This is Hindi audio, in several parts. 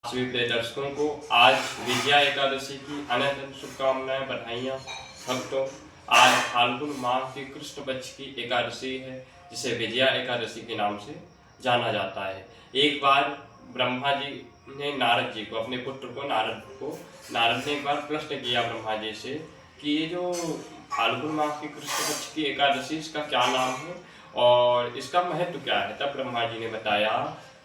सभी प्रिय दर्शकों को आज विजया एकादशी की अनंत शुभकामनाएं, बधाइयाँ। भक्तों, आज फाल्गुन माह की कृष्ण पक्ष की एकादशी है, जिसे विजया एकादशी के नाम से जाना जाता है। एक बार ब्रह्मा जी ने नारद जी को, अपने पुत्र को नारद ने एक बार प्रश्न किया ब्रह्मा जी से कि ये जो फाल्गुन माह की कृष्ण पक्ष की एकादशी, इसका क्या नाम है और इसका महत्व क्या है। तब ब्रह्मा जी ने बताया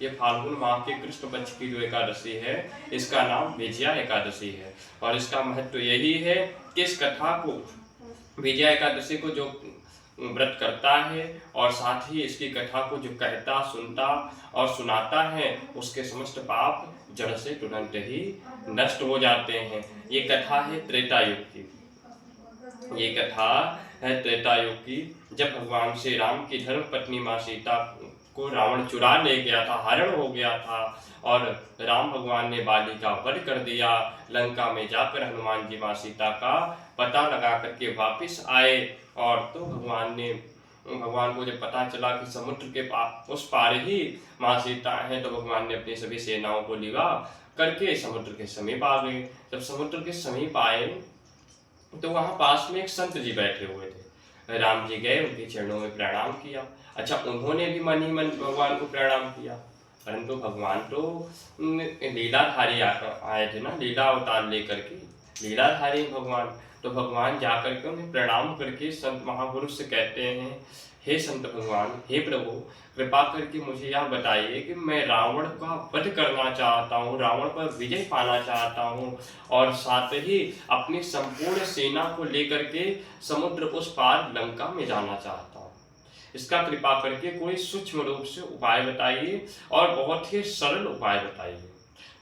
ये फाल्गुन माह के कृष्ण पक्ष की जो एकादशी है, इसका नाम विजया एकादशी है। और इसका महत्व यही है कि इस कथा को, विजया एकादशी को जो व्रत करता है और साथ ही इसकी कथा को जो कहता, सुनता और सुनाता है, उसके समस्त पाप जड़ से तुरंत ही नष्ट हो जाते हैं। ये कथा है त्रेता युग की। ये कथा है त्रेता युग की, जब भगवान श्री राम की धर्म पत्नी माँ सीता को रावण चुरा ले गया था, हरण हो गया था और राम भगवान ने बाली का वध कर दिया। लंका में जाकर हनुमान जी माँ सीता का पता लगा करके वापिस आए और तो भगवान को जब पता चला कि समुद्र के उस पार ही माँ सीता है, तो भगवान ने अपनी सभी सेनाओं को लिवा करके समुद्र के समीप आ गए। जब समुद्र के समीप आए तो वहां पास में एक संत जी बैठे हुए थे। राम जी गए, उनके चरणों में प्रणाम किया। अच्छा, उन्होंने भी मन ही मन भगवान को प्रणाम किया, परंतु भगवान तो लीलाधारी आए थे ना, लीला अवतार लेकर के, लीलाधारी भगवान। तो भगवान जाकर के उन्हें प्रणाम करके संत महापुरुष से कहते हैं, हे संत भगवान, हे प्रभु, कृपा करके मुझे यह बताइए कि मैं रावण का वध करना चाहता हूँ, रावण पर विजय पाना चाहता हूँ और साथ ही अपनी संपूर्ण सेना को लेकर के समुद्र उस पार लंका में जाना चाहता हूँ। इसका कृपा करके कोई सूक्ष्म रूप से उपाय बताइए और बहुत ही सरल उपाय बताइए।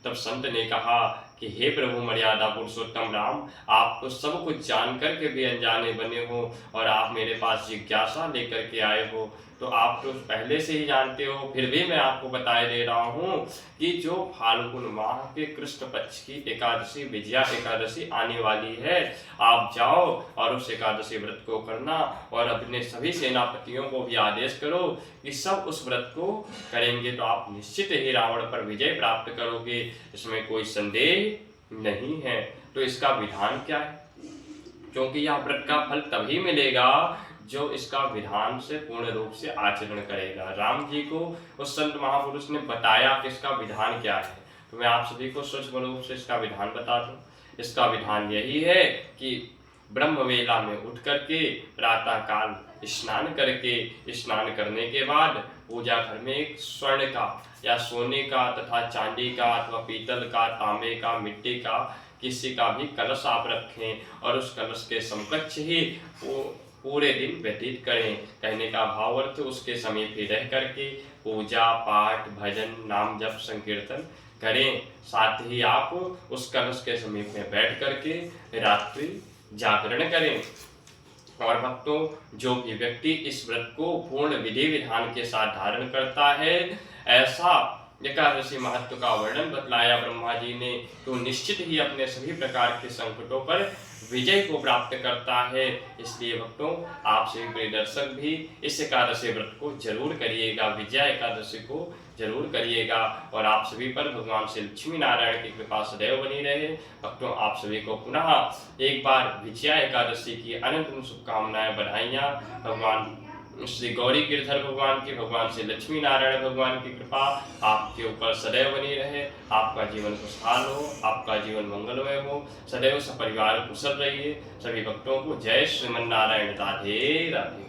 तब संत ने कहा कि हे प्रभु मर्यादा पुरुषोत्तम राम, आप तो सब कुछ जान करके भी अनजाने बने हो और आप मेरे पास जिज्ञासा लेकर के आए हो, तो आप तो पहले से ही जानते हो, फिर भी मैं आपको बताए दे रहा हूँ कि जो फाल्गुन माह के कृष्ण पक्ष की एकादशी, विजया एकादशी आने वाली है, आप जाओ और उस एकादशी व्रत को करना और अपने सभी सेनापतियों को भी आदेश करो कि सब उस व्रत को करेंगे तो आप निश्चित ही रावण पर विजय प्राप्त करोगे, इसमें कोई संदेह नहीं है। तो इसका विधान क्या है? क्योंकि यह व्रत का फल तभी मिलेगा जो इसका विधान से पूर्ण रूप से आचरण करेगा। राम जी को उस संत महापुरुष ने बताया कि इसका विधान क्या है, तो मैं आप सभी को सूक्ष्म रूप से इसका विधान बता दूं। इसका विधान यही है कि ब्रह्म वेला में उठ करके प्रातः काल स्नान करके, स्नान करने के बाद पूजा घर में एक स्वर्ण का या सोने का तथा चांदी का अथवा पीतल का, तांबे का, मिट्टी का किसी का भी कलश आप रखें और उस कलश के समकक्ष ही पूरे दिन व्यतीत करें। कहने का भाव अर्थ, उसके समीप ही रह करके पूजा पाठ, भजन, नाम जप, संकीर्तन करें। साथ ही आप उस कलश के समीप में बैठ करके रात्रि जागरण करें। और भक्तों, जो भी व्यक्ति इस व्रत को पूर्ण विधि विधान के साथ धारण करता है, ऐसा एकादशी महत्व का वर्णन बतलाया ब्रह्मा जी ने, तो निश्चित ही अपने सभी प्रकार के संकटों पर विजय को प्राप्त करता है। इसलिए भक्तों, आप सभी प्रिय दर्शक भी इस एकादशी व्रत को जरूर करिएगा, विजया एकादशी को जरूर करिएगा और आप सभी पर भगवान श्री लक्ष्मी नारायण की कृपा सदैव बनी रहे। भक्तों, आप सभी को पुनः एक बार विजया एकादशी की अनंत शुभकामनाएं, बधाइयाँ। भगवान श्री गौरी गिरधर भगवान की, भगवान श्री लक्ष्मी नारायण भगवान की कृपा आपके ऊपर सदैव बनी रहे। आपका जीवन खुशहाल हो, आपका जीवन मंगलमय हो, सदैव सपरिवार कुशल रहिए। सभी भक्तों को जय श्रीमन नारायण, राधे राधे।